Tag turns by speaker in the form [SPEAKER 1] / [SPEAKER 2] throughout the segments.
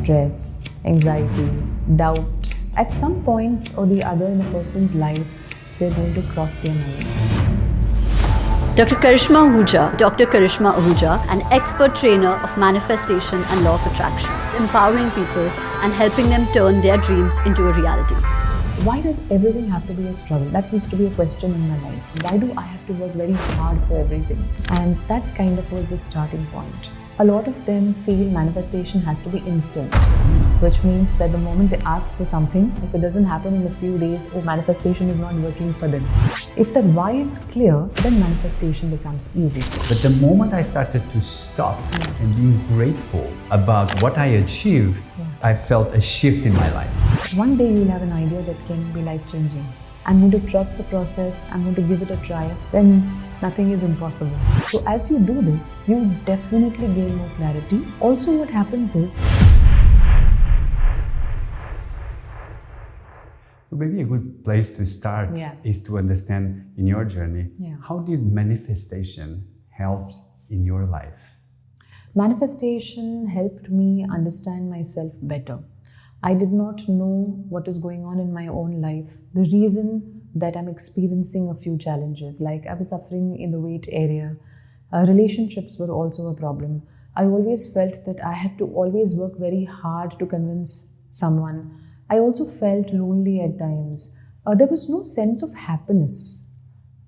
[SPEAKER 1] stress, anxiety, doubt. At some point or the other in a person's life, they're going to cross their mind.
[SPEAKER 2] Dr. Karishma Ahuja, an expert trainer of manifestation and law of attraction, empowering people and helping them turn their dreams into a reality.
[SPEAKER 1] Why does everything have to be a struggle? That used to be a question in my life. Why do I have to work very hard for everything? And that kind of was the starting point. A lot of them feel manifestation has to be instant, which means that the moment they ask for something, if it doesn't happen in a few days, manifestation is not working for them. If that why is clear, then manifestation becomes easy.
[SPEAKER 3] But the moment I started to stop and being grateful about what I achieved, I felt a shift in my life.
[SPEAKER 1] One day you'll have an idea that can be life-changing. I'm going to trust the process, I'm going to give it a try, then nothing is impossible. So as you do this, you definitely gain more clarity. Also what happens is,
[SPEAKER 3] so maybe a good place to start is to understand in your journey, how did manifestation help in your life?
[SPEAKER 1] Manifestation helped me understand myself better. I did not know what is going on in my own life. The reason that I'm experiencing a few challenges, like I was suffering in the weight area, relationships were also a problem. I always felt that I had to always work very hard to convince someone. I also felt lonely at times. There was no sense of happiness,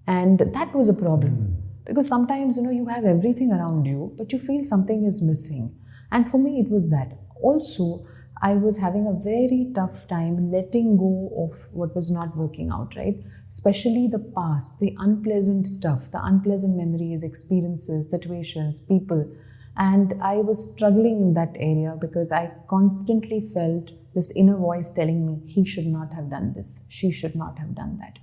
[SPEAKER 1] and that was a problem. Because sometimes, you have everything around you, but you feel something is missing. And for me, it was that. Also, I was having a very tough time letting go of what was not working out, right? Especially the past, the unpleasant stuff, the unpleasant memories, experiences, situations, people. And I was struggling in that area because I constantly felt this inner voice telling me, he should not have done this, she should not have done that.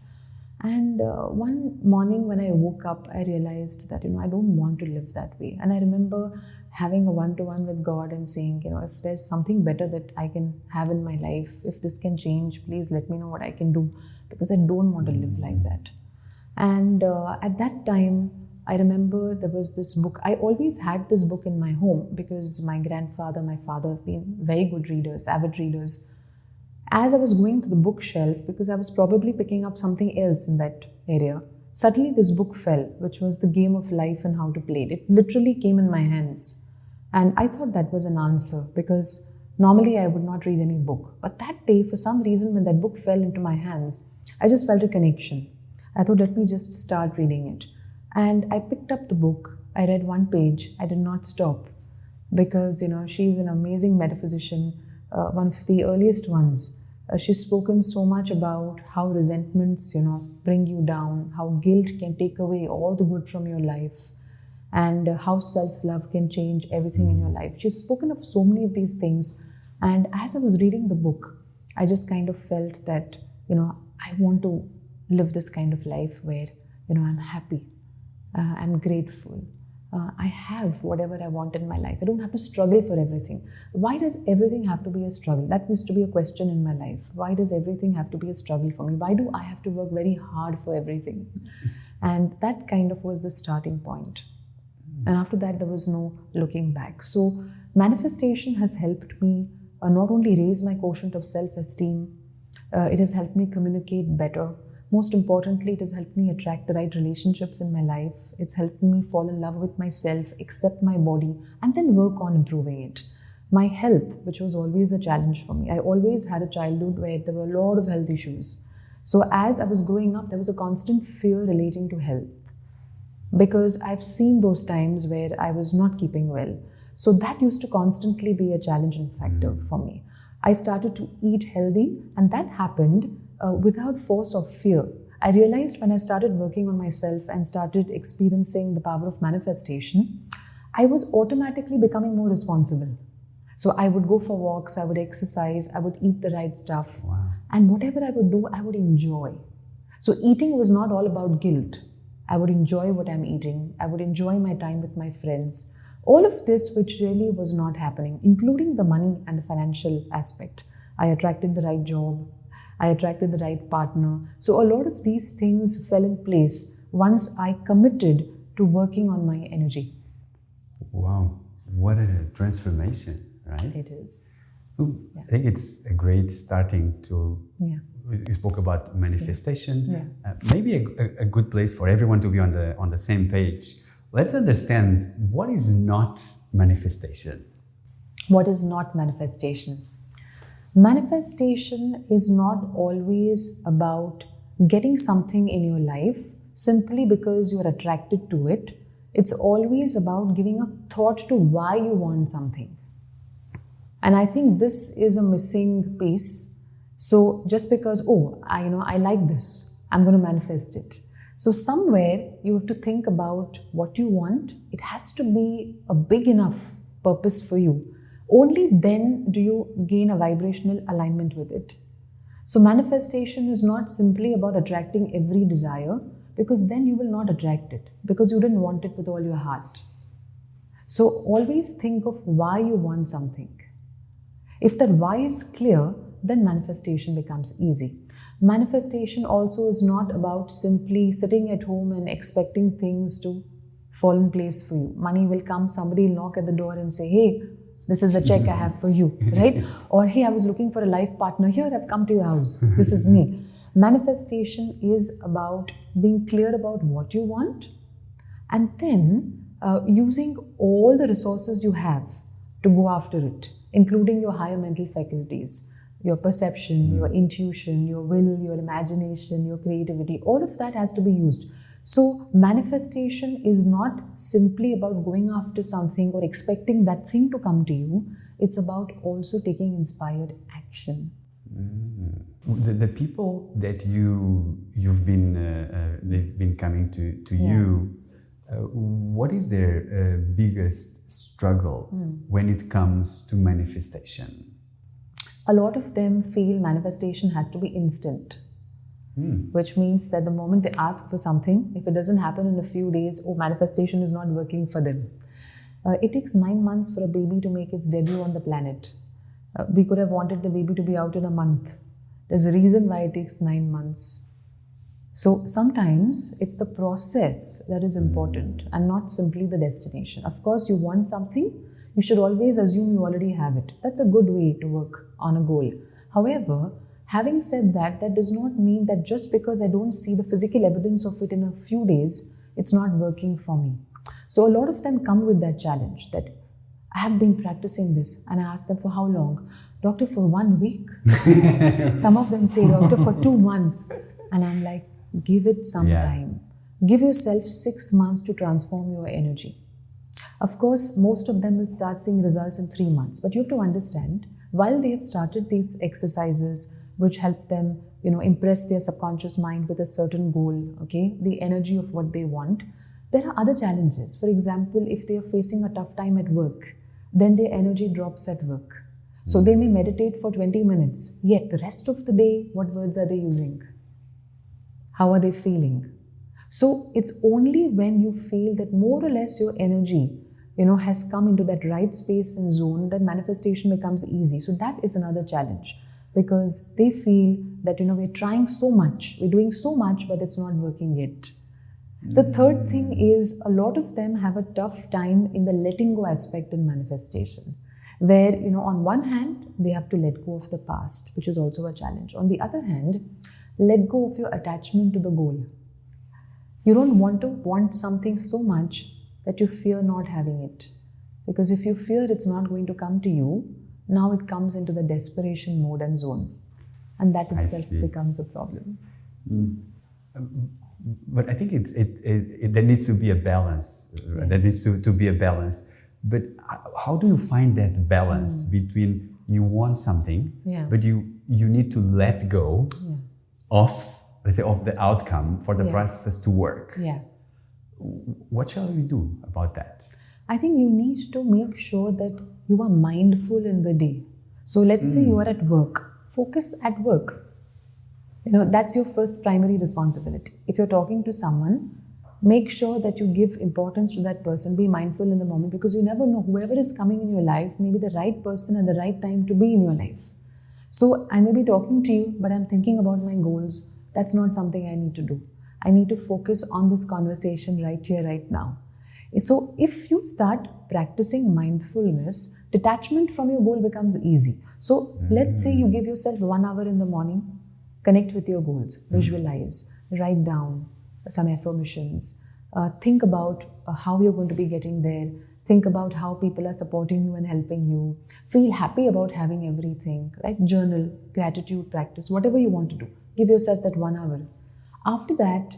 [SPEAKER 1] And one morning when I woke up, I realized that, I don't want to live that way. And I remember having a one-to-one with God and saying, if there's something better that I can have in my life, if this can change, please let me know what I can do, because I don't want to live like that. And at that time, I remember there was this book. I always had this book in my home because my grandfather, my father have been very good readers, avid readers. As I was going to the bookshelf, because I was probably picking up something else in that area, suddenly this book fell, which was The Game of Life and How to Play It. It literally came in my hands. And I thought that was an answer, because normally I would not read any book. But that day, for some reason, when that book fell into my hands, I just felt a connection. I thought, let me just start reading it. And I picked up the book. I read one page. I did not stop, because, she's an amazing metaphysician, one of the earliest ones. She's spoken so much about how resentments, bring you down, how guilt can take away all the good from your life, and how self-love can change everything in your life. She's spoken of so many of these things. And as I was reading the book, I just kind of felt that, I want to live this kind of life where, I'm happy, I'm grateful. I have whatever I want in my life. I don't have to struggle for everything. Why does everything have to be a struggle? That used to be a question in my life. Why does everything have to be a struggle for me? Why do I have to work very hard for everything? And that kind of was the starting point. And after that, there was no looking back. So manifestation has helped me not only raise my quotient of self-esteem, it has helped me communicate better. Most importantly, it has helped me attract the right relationships in my life. It's helped me fall in love with myself, accept my body, and then work on improving it. My health, which was always a challenge for me. I always had a childhood where there were a lot of health issues. So as I was growing up, there was a constant fear relating to health, because I've seen those times where I was not keeping well. So that used to constantly be a challenging factor for me. I started to eat healthy, and that happened without force or fear. I realized when I started working on myself and started experiencing the power of manifestation, I was automatically becoming more responsible. So I would go for walks, I would exercise, I would eat the right stuff.
[SPEAKER 3] Wow.
[SPEAKER 1] And whatever I would do, I would enjoy. So eating was not all about guilt. I would enjoy what I'm eating. I would enjoy my time with my friends. All of this, which really was not happening, including the money and the financial aspect. I attracted the right job. I attracted the right partner. So a lot of these things fell in place once I committed to working on my energy.
[SPEAKER 3] Wow, what a transformation, right?
[SPEAKER 1] It is.
[SPEAKER 3] I think it's a great starting to.
[SPEAKER 1] Yeah.
[SPEAKER 3] You spoke about manifestation.
[SPEAKER 1] Yeah.
[SPEAKER 3] Maybe a good place for everyone to be on the same page. Let's understand what is not manifestation.
[SPEAKER 1] What is not manifestation? Manifestation is not always about getting something in your life simply because you are attracted to it. It's always about giving a thought to why you want something. And I think this is a missing piece. So just because, I like this, I'm going to manifest it. So somewhere you have to think about what you want. It has to be a big enough purpose for you. Only then do you gain a vibrational alignment with it. So manifestation is not simply about attracting every desire, because then you will not attract it, because you didn't want it with all your heart. So always think of why you want something. If that why is clear, then manifestation becomes easy. Manifestation also is not about simply sitting at home and expecting things to fall in place for you. Money will come, somebody will knock at the door and say, hey, this is the check I have for you, right? Or, hey, I was looking for a life partner. Here, I've come to your house. This is me. Manifestation is about being clear about what you want, and then using all the resources you have to go after it, including your higher mental faculties, your perception, your intuition, your will, your imagination, your creativity. All of that has to be used. So manifestation is not simply about going after something or expecting that thing to come to you. It's about also taking inspired action.
[SPEAKER 3] The people that you've been they've been coming to you, what is their biggest struggle when it comes to manifestation?
[SPEAKER 1] A lot of them feel manifestation has to be instant. Which means that the moment they ask for something, if it doesn't happen in a few days, manifestation is not working for them. It takes 9 months for a baby to make its debut on the planet. We could have wanted the baby to be out in a month. There's a reason why it takes 9 months. So sometimes it's the process that is important and not simply the destination. Of course, you want something, you should always assume you already have it. That's a good way to work on a goal. However, having said that, that does not mean that just because I don't see the physical evidence of it in a few days, it's not working for me. So a lot of them come with that challenge that I have been practicing this, and I ask them for how long? Doctor, for 1 week. Some of them say, doctor, for 2 months. And I'm like, give it some time. Give yourself 6 months to transform your energy. Of course, most of them will start seeing results in 3 months. But you have to understand, while they have started these exercises, which help them, impress their subconscious mind with a certain goal, the energy of what they want, there are other challenges. For example, if they are facing a tough time at work, then their energy drops at work. So they may meditate for 20 minutes, yet the rest of the day, what words are they using? How are they feeling? So it's only when you feel that more or less your energy, has come into that right space and zone, that manifestation becomes easy. So that is another challenge, because they feel that, we're trying so much, we're doing so much, but it's not working yet. The third thing is a lot of them have a tough time in the letting go aspect in manifestation, where, on one hand, they have to let go of the past, which is also a challenge. On the other hand, let go of your attachment to the goal. You don't want to want something so much that you fear not having it. Because if you fear it's not going to come to you, now it comes into the desperation mode and zone. And that itself becomes a problem.
[SPEAKER 3] But I think there needs to be a balance. There needs to be a balance. But how do you find that balance between you want something, but you need to let go of, let's say, of the outcome for the process to work? What shall we do about that?
[SPEAKER 1] I think you need to make sure that you are mindful in the day. So let's say you are at work. Focus at work. That's your first primary responsibility. If you're talking to someone, make sure that you give importance to that person. Be mindful in the moment, because you never know, whoever is coming in your life may be the right person at the right time to be in your life. So I may be talking to you, but I'm thinking about my goals. That's not something I need to do. I need to focus on this conversation right here, right now. So if you start practicing mindfulness, detachment from your goal becomes easy. So let's say you give yourself 1 hour in the morning, connect with your goals, visualize, write down some affirmations, think about how you're going to be getting there, think about how people are supporting you and helping you, feel happy about having everything, right? Journal, gratitude practice, whatever you want to do. Give yourself that 1 hour. After that,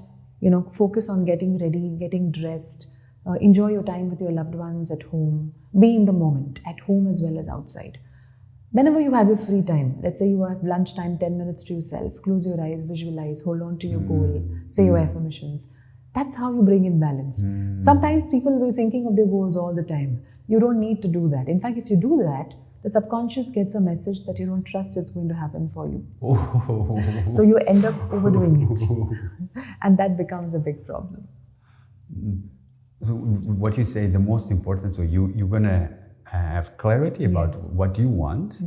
[SPEAKER 1] focus on getting ready, getting dressed, enjoy your time with your loved ones at home, be in the moment, at home as well as outside. Whenever you have your free time, let's say you have lunchtime, 10 minutes to yourself, close your eyes, visualize, hold on to your goal, say your affirmations. That's how you bring in balance. Sometimes people will be thinking of their goals all the time. You don't need to do that. In fact, if you do that, the subconscious gets a message that you don't trust it's going to happen for you. So you end up overdoing it. And that becomes a big problem.
[SPEAKER 3] So what you say, the most important, so you're going to have clarity about what you want.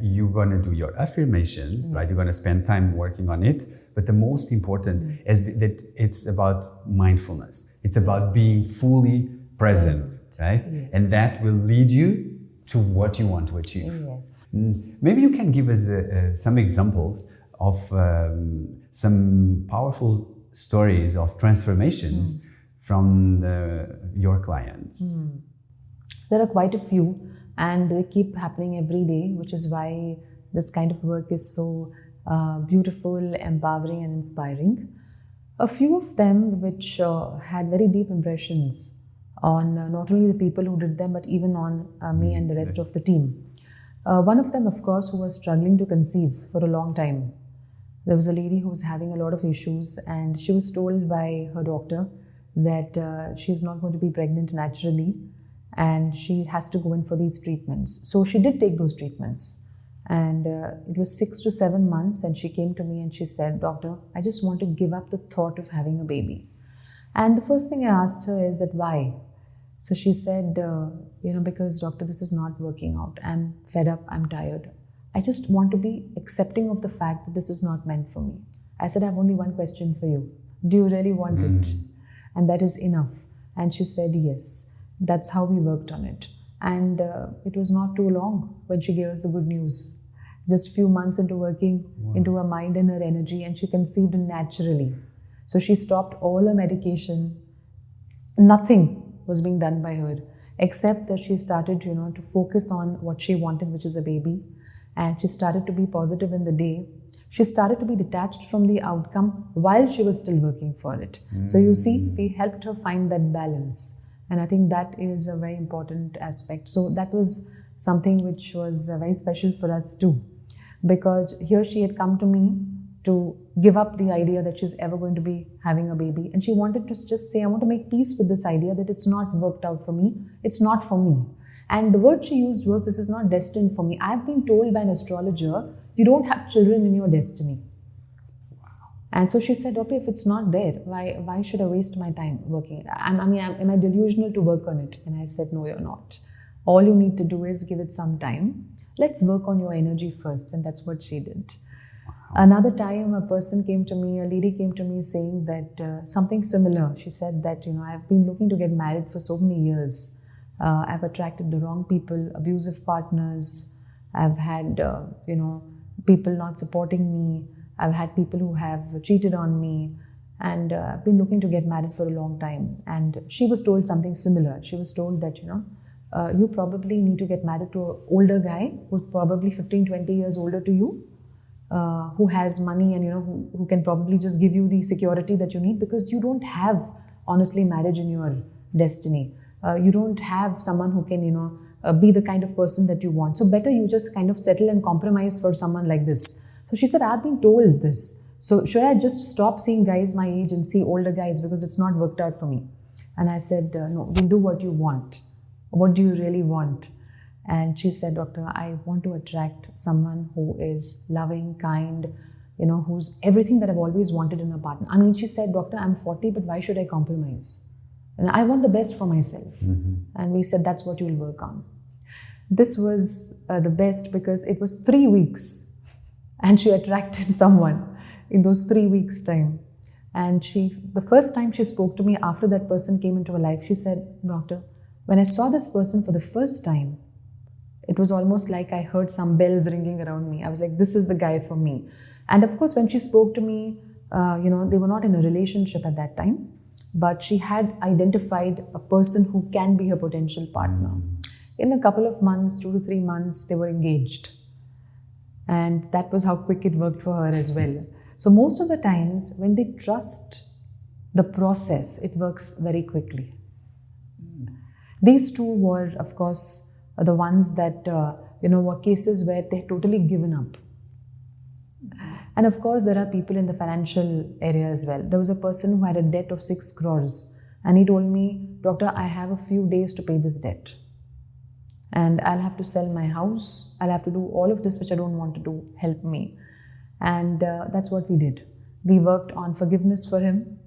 [SPEAKER 3] You're going to do your affirmations, right? You're going to spend time working on it. But the most important is that it's about mindfulness. It's about being fully present, right? And that will lead you to what you want to achieve. Maybe you can give us some examples of some powerful stories of transformations from your clients.
[SPEAKER 1] There are quite a few, and they keep happening every day, which is why this kind of work is so beautiful, empowering and inspiring. A few of them which had very deep impressions on not only the people who did them, but even on me and the rest of the team. One of them, of course, who was struggling to conceive for a long time. There was a lady who was having a lot of issues, and she was told by her doctor that she's not going to be pregnant naturally, and she has to go in for these treatments. So she did take those treatments. And it was 6 to 7 months, and she came to me and she said, "Doctor, I just want to give up the thought of having a baby." And the first thing I asked her is that, why? So she said, because doctor, this is not working out. I'm fed up, I'm tired. I just want to be accepting of the fact that this is not meant for me. I said, I have only one question for you. Do you really want it? And that is enough. And she said, yes. That's how we worked on it. And it was not too long when she gave us the good news. Just a few months into working into her mind and her energy, and she conceived naturally. So she stopped all her medication. Nothing was being done by her, except that she started, to focus on what she wanted, which is a baby. And she started to be positive in the day. She started to be detached from the outcome while she was still working for it. So you see, we helped her find that balance. And I think that is a very important aspect. So that was something which was very special for us too. Because here she had come to me to give up the idea that she's ever going to be having a baby. And she wanted to just say, I want to make peace with this idea that it's not worked out for me. It's not for me. And the word she used was, this is not destined for me. I've been told by an astrologer, you don't have children in your destiny. And so she said, doctor, if it's not there, why should I waste my time working? Am I delusional to work on it? And I said, no, you're not. All you need to do is give it some time. Let's work on your energy first. And that's what she did. Wow. Another time, a lady came to me saying that something similar. She said that, I've been looking to get married for so many years. I've attracted the wrong people, abusive partners. I've had, people not supporting me. I've had people who have cheated on me, and I've been looking to get married for a long time. And she was told something similar. She was told that, you probably need to get married to an older guy who's probably 15, 20 years older to you, who has money and, who can probably just give you the security that you need, because you don't have, honestly, marriage in your destiny. You don't have someone who can, be the kind of person that you want. So better you just kind of settle and compromise for someone like this. So she said, I've been told this. So should I just stop seeing guys my age and see older guys because it's not worked out for me? And I said, no, we'll do what you want. What do you really want? And she said, doctor, I want to attract someone who is loving, kind, who's everything that I've always wanted in a partner. She said, doctor, I'm 40, but why should I compromise? And I want the best for myself. And we said, that's what you'll work on. This was the best because it was 3 weeks. And she attracted someone in those 3 weeks' time. And the first time she spoke to me after that person came into her life, she said, doctor, when I saw this person for the first time, It was almost like I heard some bells ringing around me. I was like, this is the guy for me. And of course, when she spoke to me, they were not in a relationship at that time, but she had identified a person who can be her potential partner. In a couple of months, 2 to 3 months, they were engaged. And that was how quick it worked for her as well. So most of the times, when they trust the process, it works very quickly. These two were, of course, the ones that, were cases where they had totally given up. And of course, there are people in the financial area as well. There was a person who had a debt of 6 crores. And he told me, doctor, I have a few days to pay this debt. And I'll have to sell my house. I'll have to do all of this, which I don't want to do. Help me. And that's what we did. We worked on forgiveness for him.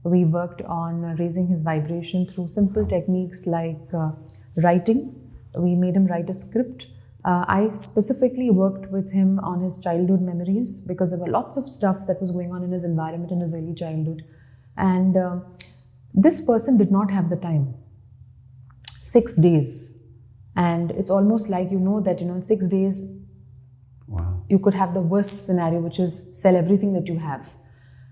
[SPEAKER 1] We worked on raising his vibration through simple techniques like writing. We made him write a script. I specifically worked with him on his childhood memories because there were lots of stuff that was going on in his environment in his early childhood. And this person did not have the time. 6 days. And it's almost like that in 6 days,
[SPEAKER 3] wow,
[SPEAKER 1] you could have the worst scenario, which is sell everything that you have.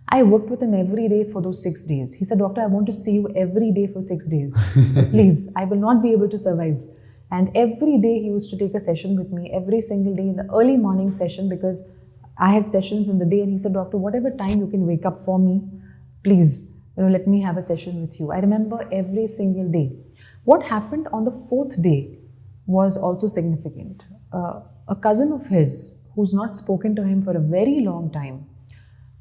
[SPEAKER 1] I worked with him every day for those 6 days. He said, doctor, I want to see you every day for 6 days. Please, I will not be able to survive. And every day he used to take a session with me, every single day in the early morning session, because I had sessions in the day. And he said, doctor, whatever time you can wake up for me, please, let me have a session with you. I remember every single day. What happened on the 4th day was also significant. A cousin of his, who's not spoken to him for a very long time,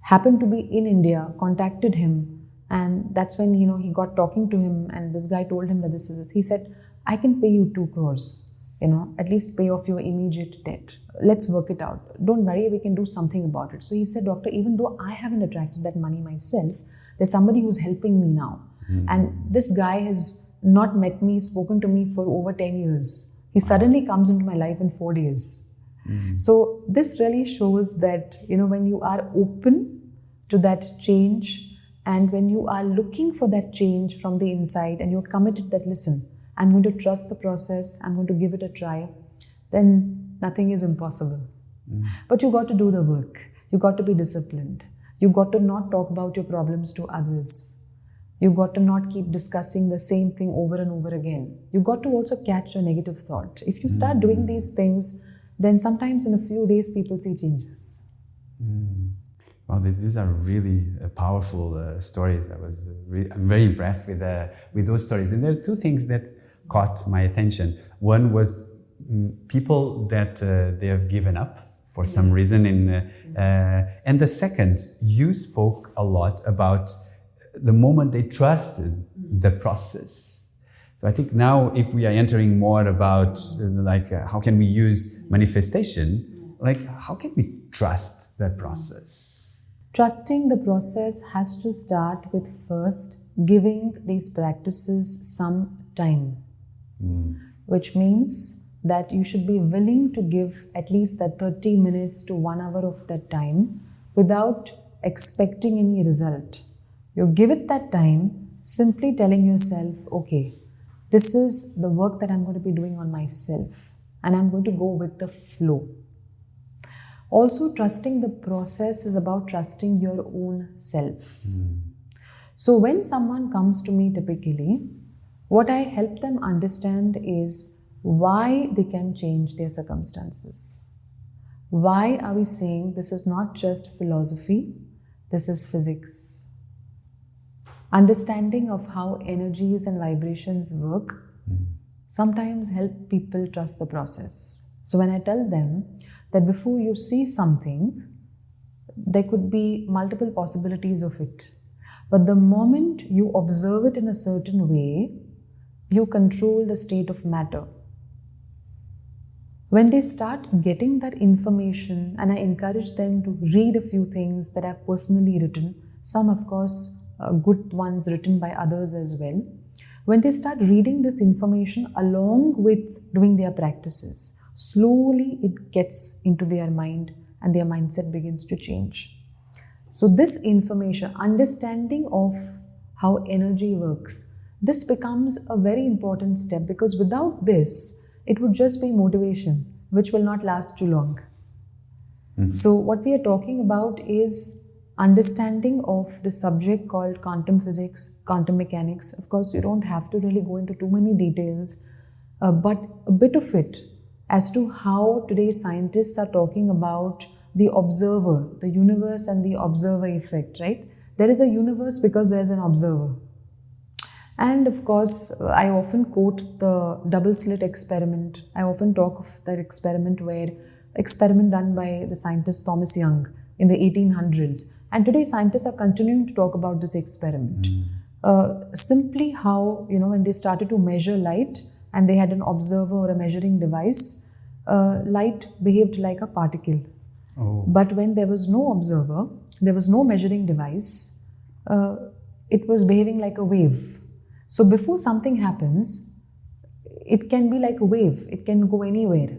[SPEAKER 1] happened to be in India, contacted him, and that's when he got talking to him, and this guy told him that this is this. He said, I can pay you 2 crores, at least pay off your immediate debt. Let's work it out. Don't worry, we can do something about it. So he said, doctor, even though I haven't attracted that money myself, there's somebody who's helping me now. And this guy has not met me, spoken to me for over 10 years. He suddenly comes into my life in 4 days. So this really shows that, when you are open to that change and when you are looking for that change from the inside and you're committed that, listen, I'm going to trust the process, I'm going to give it a try, then nothing is impossible. But you got to do the work. You got to be disciplined. You got to not talk about your problems to others. You got to not keep discussing the same thing over and over again. You got to also catch your negative thought. If you start doing these things, then sometimes in a few days people see changes.
[SPEAKER 3] Well, these are really powerful stories. I'm very impressed with those stories. And there are 2 things that caught my attention. One was people that they have given up for some reason. And the second, you spoke a lot about the moment they trusted the process. So I think now if we are entering more about how can we use manifestation, how can we trust that process?
[SPEAKER 1] Trusting the process has to start with first giving these practices some time, which means that you should be willing to give at least that 30 minutes to 1 hour of that time without expecting any result. You give it that time, simply telling yourself, okay, this is the work that I'm going to be doing on myself and I'm going to go with the flow. Also, trusting the process is about trusting your own self. So when someone comes to me typically, what I help them understand is why they can change their circumstances. Why are we saying this is not just philosophy, this is physics? Understanding of how energies and vibrations work sometimes help people trust the process. So when I tell them that before you see something, there could be multiple possibilities of it. But the moment you observe it in a certain way, you control the state of matter. When they start getting that information, and I encourage them to read a few things that I've personally written, some of course good ones written by others as well. When they start reading this information along with doing their practices, slowly it gets into their mind and their mindset begins to change. So this information, understanding of how energy works, this becomes a very important step, because without this, it would just be motivation, which will not last too long. So what we are talking about is understanding of the subject called quantum physics, quantum mechanics. Of course, you don't have to really go into too many details, but a bit of it as to how today's scientists are talking about the observer, the universe and the observer effect, right? There is a universe because there's an observer. And of course, I often quote the double slit experiment. I often talk of that experiment done by the scientist Thomas Young in the 1800s. And today scientists are continuing to talk about this experiment. Simply how, when they started to measure light and they had an observer or a measuring device, light behaved like a particle. But when there was no observer, there was no measuring device, it was behaving like a wave. So before something happens, it can be like a wave. It can go anywhere.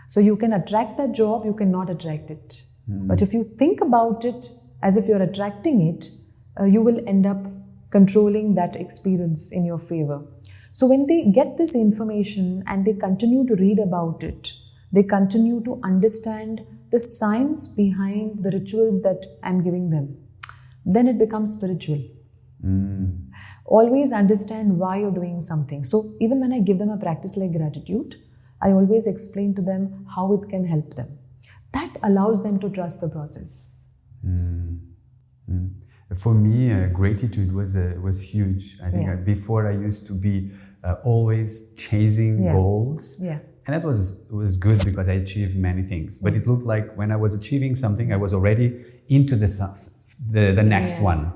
[SPEAKER 1] So you can attract that job, you cannot attract it. But if you think about it as if you're attracting it, you will end up controlling that experience in your favor. So when they get this information and they continue to read about it, they continue to understand the science behind the rituals that I'm giving them, then it becomes spiritual. Always understand why you're doing something. So even when I give them a practice like gratitude, I always explain to them how it can help them. That allows them to trust the process.
[SPEAKER 3] For me, gratitude was huge. I think before I used to be always chasing goals. And that was good because I achieved many things. But it looked like when I was achieving something, I was already into the next one.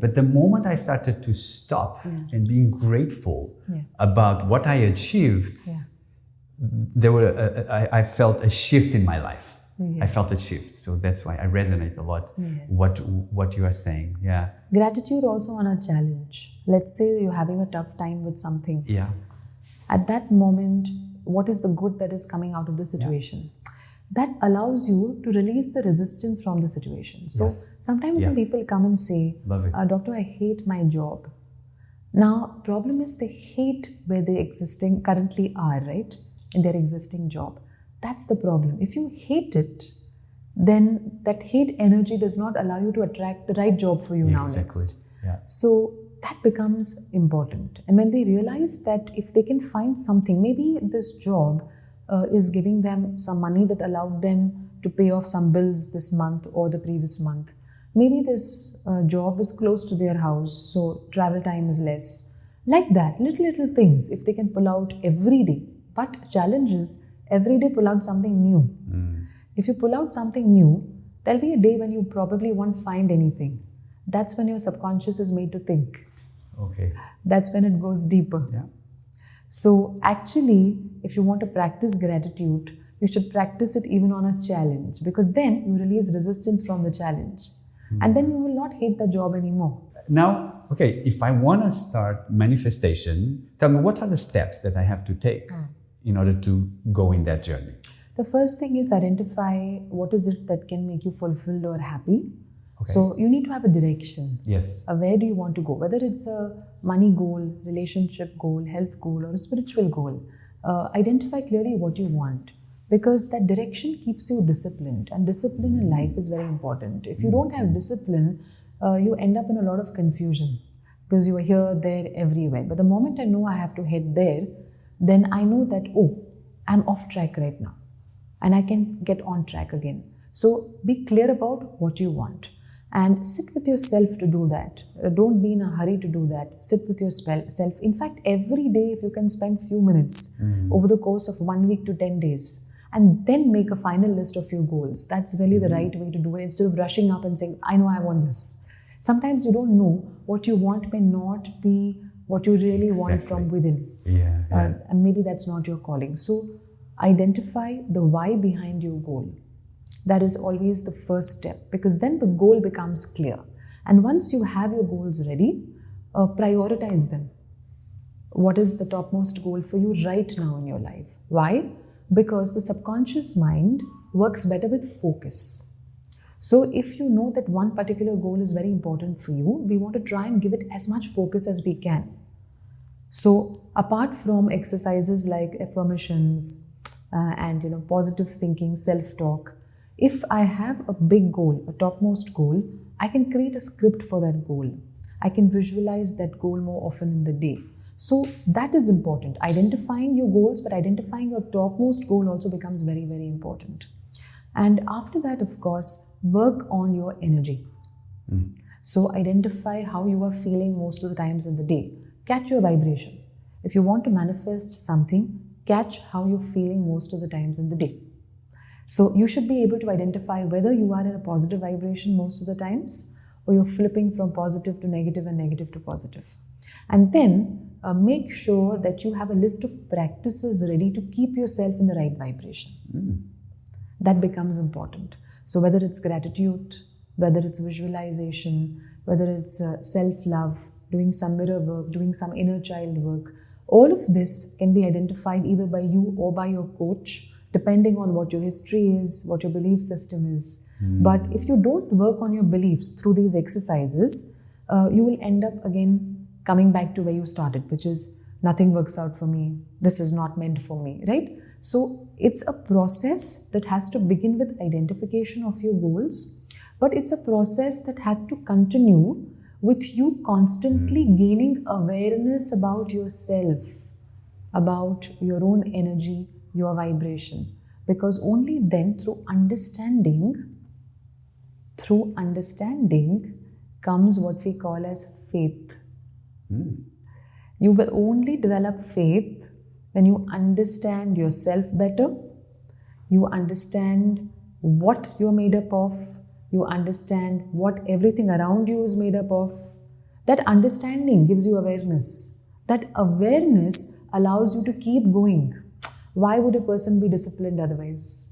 [SPEAKER 3] But the moment I started to stop and being grateful about what I achieved, I felt a shift in my life. I felt a shift. So that's why I resonate a lot what you are saying.
[SPEAKER 1] Gratitude also on a challenge. Let's say you're having a tough time with something. At that moment, what is the good that is coming out of the situation? That allows you to release the resistance from the situation. So sometimes some people come and say, Doctor, I hate my job. Now, problem is they hate where they currently are, right? In their existing job. That's the problem. If you hate it, then that hate energy does not allow you to attract the right job for you now next. So that becomes important. And when they realize that if they can find something, maybe this job is giving them some money that allowed them to pay off some bills this month or the previous month. Maybe this job is close to their house, so travel time is less. Like that, little things, if they can pull out every day. But challenge is, every day pull out something new. If you pull out something new, there'll be a day when you probably won't find anything. That's when your subconscious is made to think. That's when it goes deeper. So actually, if you want to practice gratitude, you should practice it even on a challenge, because then you release resistance from the challenge. And then you will not hate the job anymore.
[SPEAKER 3] Now, if I want to start manifestation, tell me, what are the steps that I have to take in order to go in that journey?
[SPEAKER 1] The first thing is identify what is it that can make you fulfilled or happy. So you need to have a direction. Where do you want to go? Whether it's a money goal, relationship goal, health goal, or a spiritual goal. Identify clearly what you want, because that direction keeps you disciplined, and discipline in life is very important. If you don't have discipline, you end up in a lot of confusion because you are here, there, everywhere. But the moment I know I have to head there, then I know that, I'm off track right now and I can get on track again. So be clear about what you want. And sit with yourself to do that. Don't be in a hurry to do that. Sit with yourself. In fact, every day, if you can spend few minutes over the course of 1 week to 10 days, and then make a final list of your goals, that's really the right way to do it, instead of rushing up and saying, I know I want this. Sometimes you don't know what you want may not be what you really want from within. And maybe that's not your calling. So identify the why behind your goal. That is always the first step, because then the goal becomes clear. And once you have your goals ready, prioritize them. What is the topmost goal for you right now in your life? Why? Because the subconscious mind works better with focus. So if you know that one particular goal is very important for you, we want to try and give it as much focus as we can. So apart from exercises like affirmations and positive thinking, self-talk, if I have a big goal, a topmost goal, I can create a script for that goal. I can visualize that goal more often in the day. So that is important. Identifying your goals, but identifying your topmost goal also becomes very, very important. And after that, of course, work on your energy. So identify how you are feeling most of the times in the day. Catch your vibration. If you want to manifest something, catch how you're feeling most of the times in the day. So you should be able to identify whether you are in a positive vibration most of the times, or you're flipping from positive to negative and negative to positive. And then make sure that you have a list of practices ready to keep yourself in the right vibration. That becomes important. So whether it's gratitude, whether it's visualization, whether it's self-love, doing some mirror work, doing some inner child work, all of this can be identified either by you or by your coach, depending on what your history is, what your belief system is. But if you don't work on your beliefs through these exercises, you will end up again coming back to where you started, which is nothing works out for me, this is not meant for me, right? So it's a process that has to begin with identification of your goals, but it's a process that has to continue with you constantly gaining awareness about yourself, about your own energy, your vibration. Because only then through understanding comes what we call as faith. You will only develop faith when you understand yourself better, you understand what you're made up of, you understand what everything around you is made up of. That understanding gives you awareness. That awareness allows you to keep going. Why would a person be disciplined otherwise?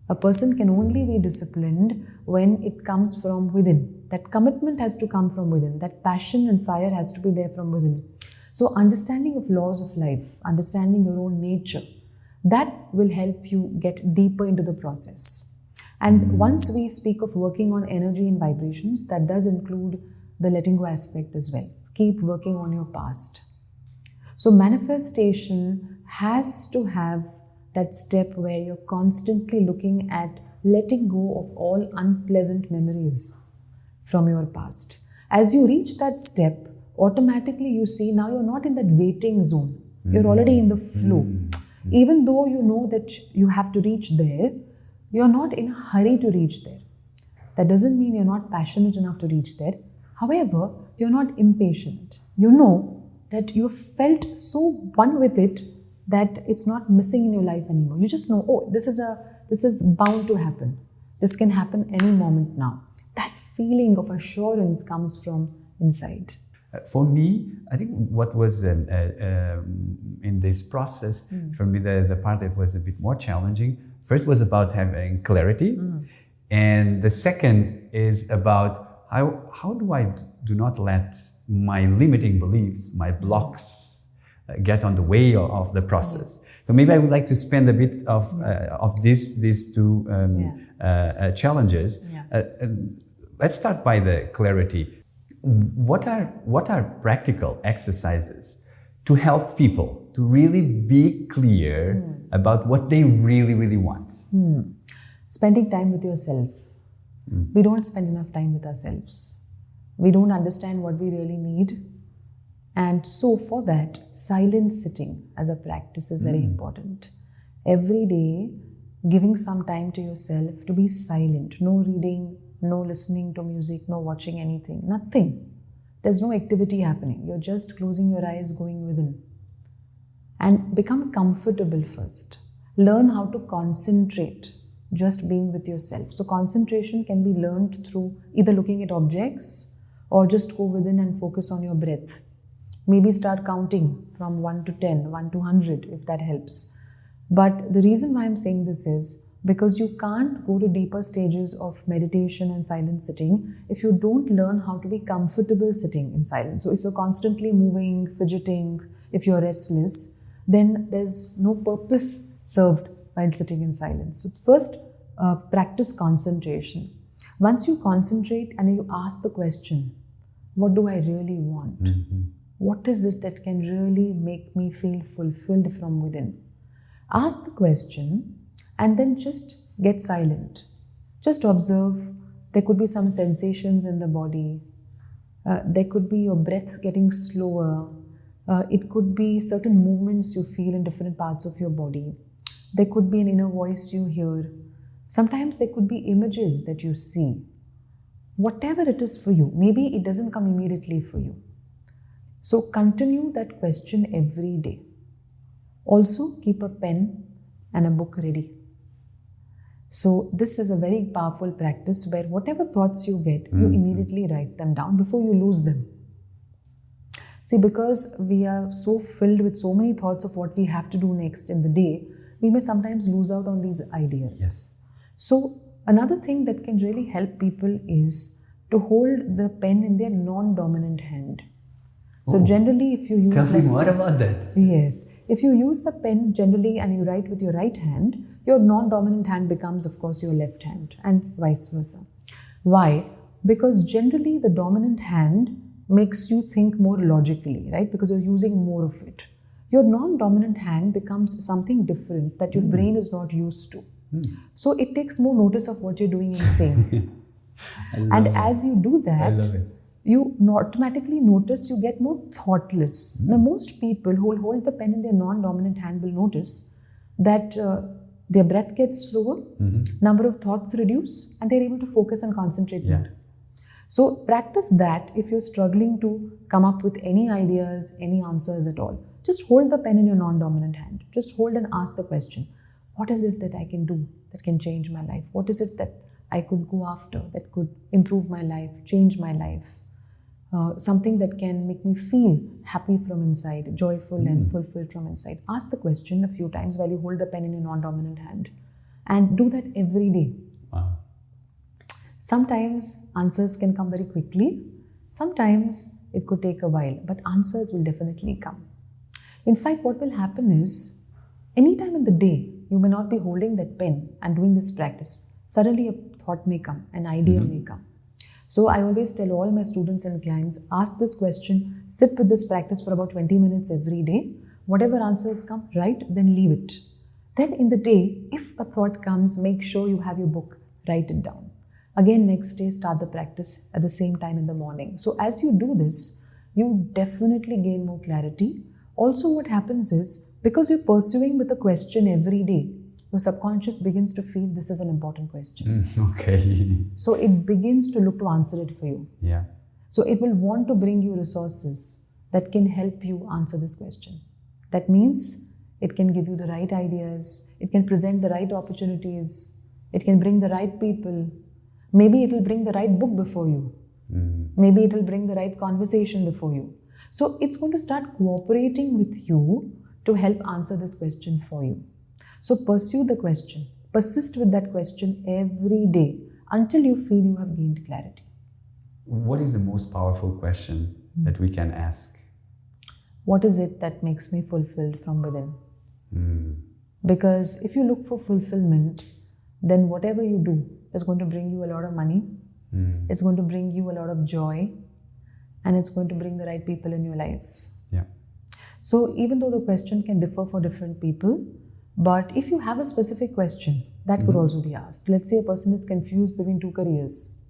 [SPEAKER 1] A person can only be disciplined when it comes from within. That commitment has to come from within. That passion and fire has to be there from within. So understanding of laws of life, understanding your own nature, that will help you get deeper into the process. And once we speak of working on energy and vibrations, that does include the letting go aspect as well. Keep working on your past. So manifestation has to have that step where you're constantly looking at letting go of all unpleasant memories from your past. As you reach that step, automatically you see now you're not in that waiting zone. You're already in the flow. Even though you know that you have to reach there, you're not in a hurry to reach there. That doesn't mean you're not passionate enough to reach there. However, you're not impatient. You know that you've felt so one with it that it's not missing in your life anymore. You just know, oh, this is bound to happen. This can happen any moment now. That feeling of assurance comes from inside.
[SPEAKER 3] For me, I think what was in this process, for me, the part that was a bit more challenging, first was about having clarity. And the second is about how do not let my limiting beliefs, my blocks, get on the way of the process. So maybe I would like to spend a bit of these two challenges. Let's start by the clarity. What are practical exercises to help people to really be clear about what they really, really want?
[SPEAKER 1] Spending time with yourself. We don't spend enough time with ourselves. We don't understand what we really need. And so for that, silent sitting as a practice is very important. Every day, giving some time to yourself to be silent. No reading, no listening to music, no watching anything, nothing. There's no activity happening. You're just closing your eyes, going within. And become comfortable first. Learn how to concentrate, just being with yourself. So concentration can be learned through either looking at objects or just go within and focus on your breath. Maybe start counting from 1 to 10, 1 to 100 if that helps. But the reason why I'm saying this is because you can't go to deeper stages of meditation and silent sitting if you don't learn how to be comfortable sitting in silence. So if you're constantly moving, fidgeting, if you're restless, then there's no purpose served while sitting in silence. So first, practice concentration. Once you concentrate and you ask the question, what do I really want? what is it that can really make me feel fulfilled from within? Ask the question and then just get silent. Just observe. There could be some sensations in the body. There could be your breath getting slower. It could be certain movements you feel in different parts of your body. There could be an inner voice you hear. Sometimes there could be images that you see. Whatever it is for you, maybe it doesn't come immediately for you. So continue that question every day. Also keep a pen and a book ready. So this is a very powerful practice where whatever thoughts you get, you immediately write them down before you lose them. See, because we are so filled with so many thoughts of what we have to do next in the day, we may sometimes lose out on these ideas.
[SPEAKER 3] Yes.
[SPEAKER 1] So another thing that can really help people is to hold the pen in their non-dominant hand. So generally if you use...
[SPEAKER 3] Tell me more about that.
[SPEAKER 1] Yes. If you use the pen generally and you write with your right hand, your non-dominant hand becomes, of course, your left hand and vice versa. Why? Because generally the dominant hand makes you think more logically, right? Because you're using more of it. Your non-dominant hand becomes something different that your brain is not used to. So it takes more notice of what you're doing and saying. And as you do that, you automatically notice you get more thoughtless. Now, most people who will hold the pen in their non-dominant hand will notice that their breath gets slower, number of thoughts reduce, and they're able to focus and concentrate more. So practice that if you're struggling to come up with any ideas, any answers at all. Just hold the pen in your non-dominant hand. Just hold and ask the question, what is it that I can do that can change my life? What is it that I could go after that could improve my life, change my life? Something that can make me feel happy from inside, joyful and fulfilled from inside. Ask the question a few times while you hold the pen in your non-dominant hand. And do that every day.
[SPEAKER 3] Wow.
[SPEAKER 1] Sometimes answers can come very quickly. Sometimes it could take a while, but answers will definitely come. In fact, what will happen is, anytime in the day, you may not be holding that pen and doing this practice. Suddenly a thought may come, an idea may come. So I always tell all my students and clients, ask this question, sit with this practice for about 20 minutes every day. Whatever answers come, write, then leave it. Then in the day, if a thought comes, make sure you have your book, write it down. Again, next day, start the practice at the same time in the morning. So as you do this, you definitely gain more clarity. Also, what happens is, because you're pursuing with a question every day, your subconscious begins to feel this is an important question.
[SPEAKER 3] Okay.
[SPEAKER 1] So it begins to look to answer it for you.
[SPEAKER 3] Yeah.
[SPEAKER 1] So it will want to bring you resources that can help you answer this question. That means it can give you the right ideas, it can present the right opportunities, it can bring the right people. Maybe it will bring the right book before you. Maybe it will bring the right conversation before you. So it's going to start cooperating with you to help answer this question for you. So pursue the question, persist with that question every day until you feel you have gained clarity.
[SPEAKER 3] What is the most powerful question that we can ask?
[SPEAKER 1] What is it that makes me fulfilled from within? Because if you look for fulfillment, then whatever you do is going to bring you a lot of money, it's going to bring you a lot of joy, and it's going to bring the right people in your life.
[SPEAKER 3] Yeah.
[SPEAKER 1] So even though the question can differ for different people, but if you have a specific question, that could also be asked. Let's say a person is confused between two careers.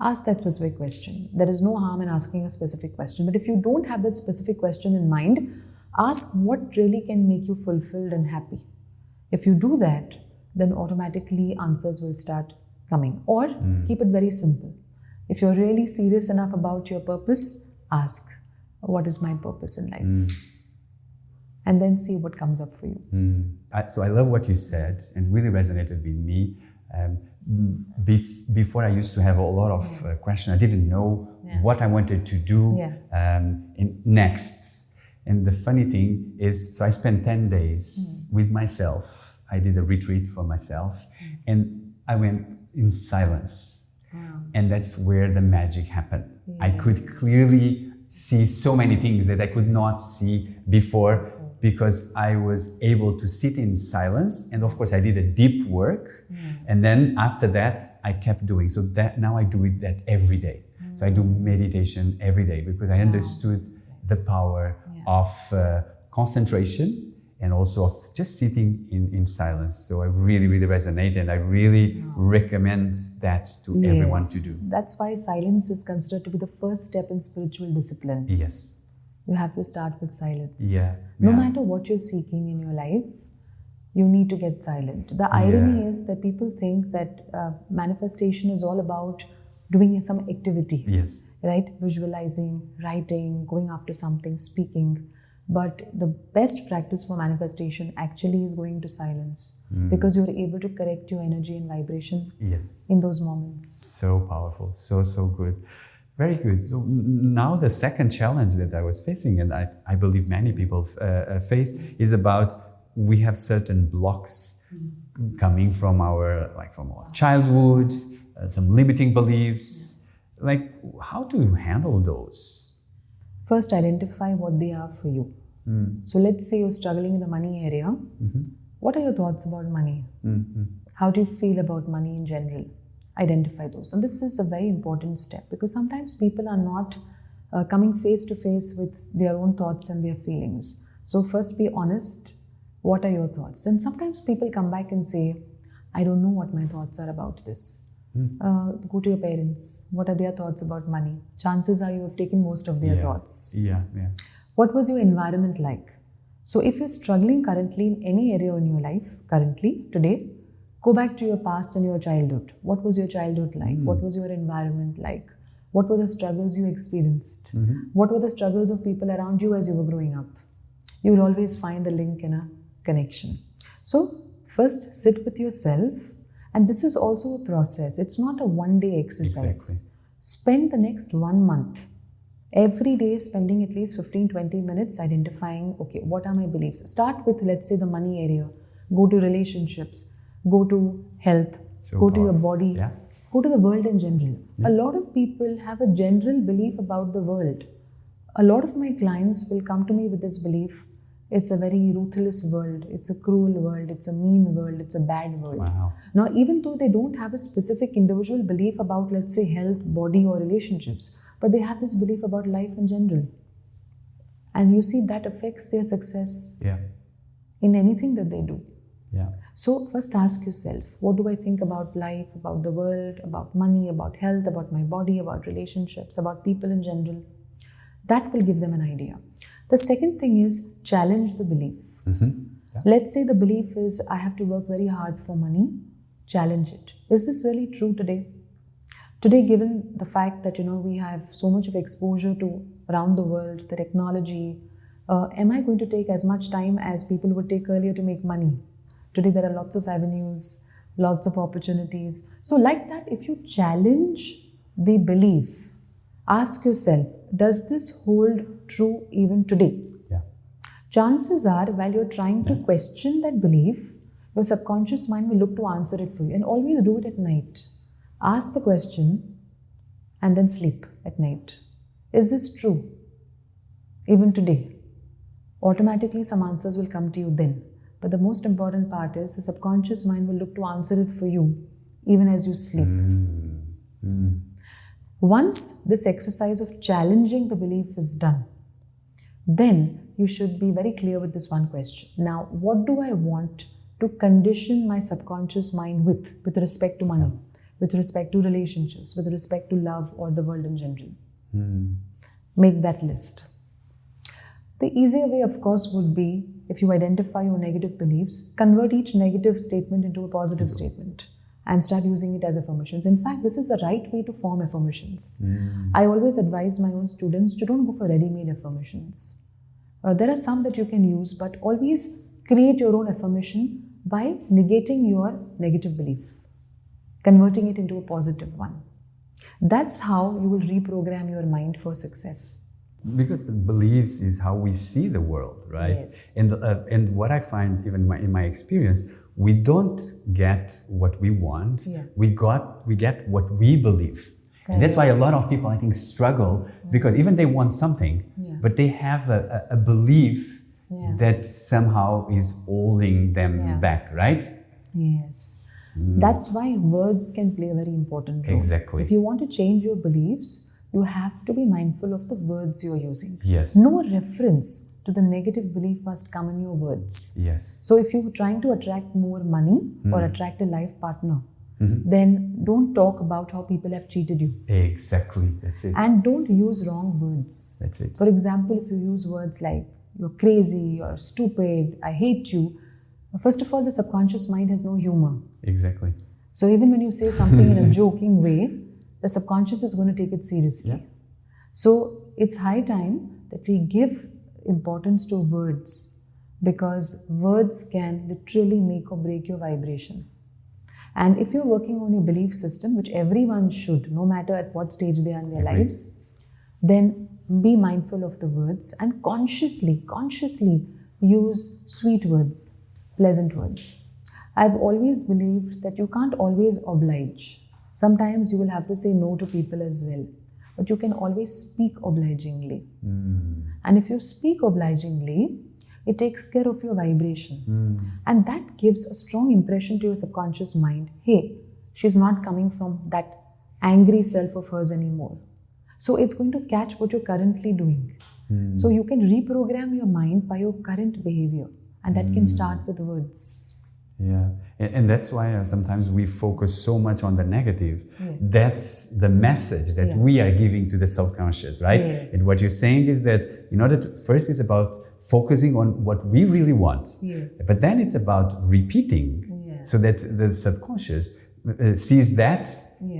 [SPEAKER 1] Ask that specific question. There is no harm in asking a specific question. But if you don't have that specific question in mind, ask what really can make you fulfilled and happy. If you do that, then automatically answers will start coming. Or keep it very simple. If you're really serious enough about your purpose, ask, what is my purpose in life? And then see what comes up for you.
[SPEAKER 3] So I love what you said, and really resonated with me. Before I used to have a lot of questions. I didn't know what I wanted to do next. And the funny thing is, so I spent 10 days with myself. I did a retreat for myself, and I went in silence. And that's where the magic happened. I could clearly see so many things that I could not see before, because I was able to sit in silence. And of course I did a deep work. And then after that, I kept doing. So that now I do that every day. So I do meditation every day, because I understood the power of concentration and also of just sitting in silence. So I really, really resonate, and I really recommend that to everyone to do.
[SPEAKER 1] That's why silence is considered to be the first step in spiritual discipline.
[SPEAKER 3] Yes.
[SPEAKER 1] You have to start with silence.
[SPEAKER 3] Yeah.
[SPEAKER 1] No matter what you're seeking in your life, you need to get silent. The irony is that people think that manifestation is all about doing some activity.
[SPEAKER 3] Yes.
[SPEAKER 1] Right? Visualizing, writing, going after something, speaking. But the best practice for manifestation actually is going to silence, because you're able to correct your energy and vibration in those moments.
[SPEAKER 3] So powerful. So good. Very good. So now the second challenge that I was facing, and I believe many people face, is about we have certain blocks coming from our childhood, some limiting beliefs. Like, how do you handle those?
[SPEAKER 1] First, identify what they are for you. So let's say you're struggling in the money area. What are your thoughts about money? How do you feel about money in general? Identify those. And this is a very important step, because sometimes people are not coming face to face with their own thoughts and their feelings. So first be honest. What are your thoughts? And sometimes people come back and say, I don't know what my thoughts are about this. Go to your parents. What are their thoughts about money? Chances are you have taken most of their thoughts. What was your environment like? So if you're struggling currently in any area in your life, currently, today, go back to your past and your childhood. What was your childhood like? What was your environment like? What were the struggles you experienced? What were the struggles of people around you as you were growing up? You will always find a link and a connection. So first sit with yourself, and this is also a process. It's not a one-day exercise. Spend the next 1 month, every day spending at least 15-20 minutes identifying, okay, what are my beliefs? Start with, let's say, the money area. Go to relationships, go to health, go to your body, go to the world in general. A lot of people have a general belief about the world. A lot of my clients will come to me with this belief: it's a very ruthless world, it's a cruel world, it's a mean world, it's a bad world. Now, even though they don't have a specific individual belief about, let's say, health, body or relationships, but they have this belief about life in general. And you see, that affects their success in anything that they do. So first ask yourself, what do I think about life, about the world, about money, about health, about my body, about relationships, about people in general? That will give them an idea. The second thing is challenge the belief. Let's say the belief is, I have to work very hard for money. Challenge it. Is this really true today? Today, given the fact that, we have so much of exposure to around the world, the technology, am I going to take as much time as people would take earlier to make money? Today, there are lots of avenues, lots of opportunities. So like that, if you challenge the belief, ask yourself, does this hold true even today? Chances are, while you're trying to question that belief, your subconscious mind will look to answer it for you. And always do it at night. Ask the question and then sleep at night. Is this true even today? Automatically, some answers will come to you then. But the most important part is the subconscious mind will look to answer it for you even as you sleep. Once this exercise of challenging the belief is done, then you should be very clear with this one question. Now, what do I want to condition my subconscious mind with respect to money, with respect to relationships, with respect to love or the world in general? Make that list. The easier way, of course, would be, if you identify your negative beliefs, convert each negative statement into a positive statement and start using it as affirmations. In fact, this is the right way to form affirmations. I always advise my own students to don't go for ready-made affirmations. There are some that you can use, but always create your own affirmation by negating your negative belief, converting it into a positive one. That's how you will reprogram your mind for success.
[SPEAKER 3] Because the beliefs is how we see the world, right?
[SPEAKER 1] Yes.
[SPEAKER 3] And what I find, even in my experience, we don't get what we want. We get what we believe. And that's why a lot of people, I think, struggle because even they want something, but they have a belief that somehow is holding them back, right?
[SPEAKER 1] Yes. That's why words can play a very important role.
[SPEAKER 3] Exactly.
[SPEAKER 1] If you want to change your beliefs, you have to be mindful of the words you're using.
[SPEAKER 3] Yes.
[SPEAKER 1] No reference to the negative belief must come in your words.
[SPEAKER 3] Yes.
[SPEAKER 1] So if you're trying to attract more money or attract a life partner, then don't talk about how people have cheated you.
[SPEAKER 3] Exactly. That's it.
[SPEAKER 1] And don't use wrong words.
[SPEAKER 3] That's it.
[SPEAKER 1] For example, if you use words like you're crazy, you're stupid, I hate you, first of all, the subconscious mind has no humor.
[SPEAKER 3] Exactly.
[SPEAKER 1] So even when you say something in a joking way, the subconscious is going to take it seriously.
[SPEAKER 3] Yeah.
[SPEAKER 1] So it's high time that we give importance to words, because words can literally make or break your vibration. And if you're working on your belief system, which everyone should, no matter at what stage they are in their lives, then be mindful of the words and consciously use sweet words, pleasant words. I've always believed that you can't always oblige. Sometimes you will have to say no to people as well. But you can always speak obligingly. And if you speak obligingly, it takes care of your vibration. And that gives a strong impression to your subconscious mind. Hey, she's not coming from that angry self of hers anymore. So it's going to catch what you're currently doing. So you can reprogram your mind by your current behavior. And that can start with words.
[SPEAKER 3] Yeah, and that's why sometimes we focus so much on the negative.
[SPEAKER 1] Yes.
[SPEAKER 3] That's the message that we are giving to the subconscious, right?
[SPEAKER 1] Yes.
[SPEAKER 3] And what you're saying is that in order to, first it's about focusing on what we really want.
[SPEAKER 1] Yes.
[SPEAKER 3] But then it's about repeating so that the subconscious sees that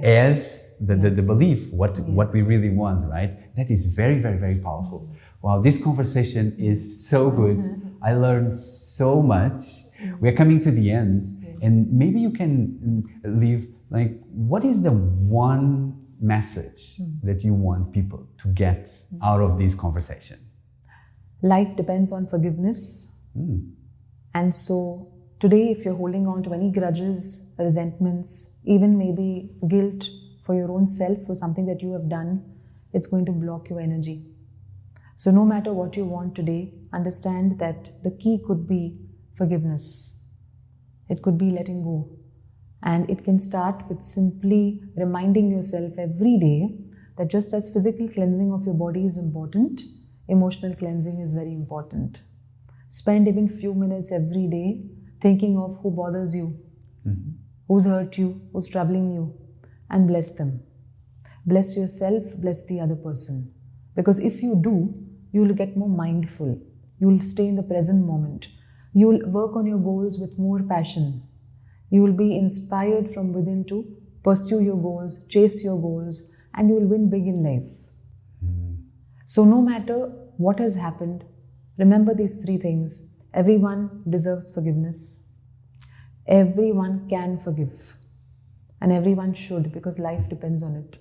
[SPEAKER 3] as the belief, what we really want, right? That is very, very, very powerful. Wow, this conversation is so good. I learned so much. We're coming to the end, and maybe you can leave, like, what is the one message that you want people to get out of this conversation?
[SPEAKER 1] Life depends on forgiveness. And so today, if you're holding on to any grudges, resentments, even maybe guilt for your own self for something that you have done, it's going to block your energy. So no matter what you want today, understand that the key could be forgiveness. It could be letting go. And it can start with simply reminding yourself every day that just as physical cleansing of your body is important, emotional cleansing is very important. Spend even few minutes every day thinking of who bothers you, who's hurt you, who's troubling you, and bless them. Bless yourself, bless the other person. Because if you do, you'll get more mindful. You'll stay in the present moment. You'll work on your goals with more passion. You will be inspired from within to pursue your goals, chase your goals, and you will win big in life. So no matter what has happened, remember these three things. Everyone deserves forgiveness. Everyone can forgive. And everyone should, because life depends on it.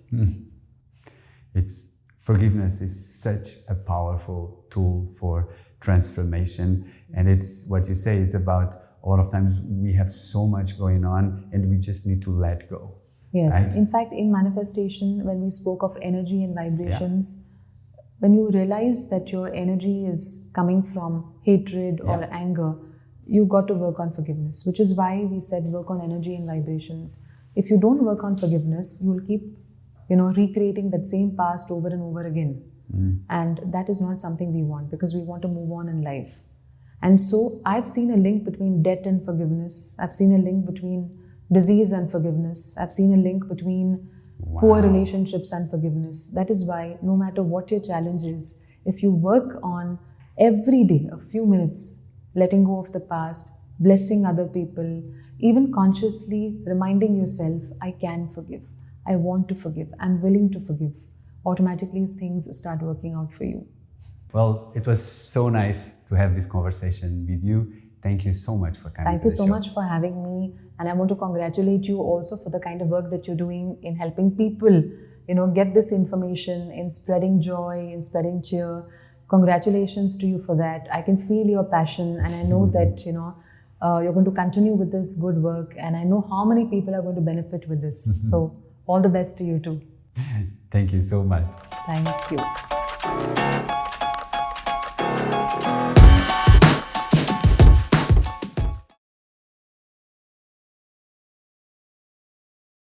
[SPEAKER 3] Forgiveness is such a powerful tool for transformation. And it's what you say, it's about a lot of times we have so much going on and we just need to let go.
[SPEAKER 1] Yes.
[SPEAKER 3] Right?
[SPEAKER 1] In fact, in manifestation, when we spoke of energy and vibrations, when you realize that your energy is coming from hatred or anger, you got to work on forgiveness, which is why we said work on energy and vibrations. If you don't work on forgiveness, you will keep, recreating that same past over and over again. And that is not something we want, because we want to move on in life. And so I've seen a link between debt and forgiveness. I've seen a link between disease and forgiveness. I've seen a link between poor relationships and forgiveness. That is why no matter what your challenge is, if you work on every day a few minutes, letting go of the past, blessing other people, even consciously reminding yourself, I can forgive, I want to forgive, I'm willing to forgive, automatically things start working out for you.
[SPEAKER 3] Well, it was so nice to have this conversation with you. Thank you so much for coming.
[SPEAKER 1] Thank you so much for having me. And I want to congratulate you also for the kind of work that you're doing in helping people, get this information, in spreading joy, in spreading cheer. Congratulations to you for that. I can feel your passion, and I know that, you're going to continue with this good work, and I know how many people are going to benefit with this. So all the best to you too.
[SPEAKER 3] Thank you so much.
[SPEAKER 1] Thank you.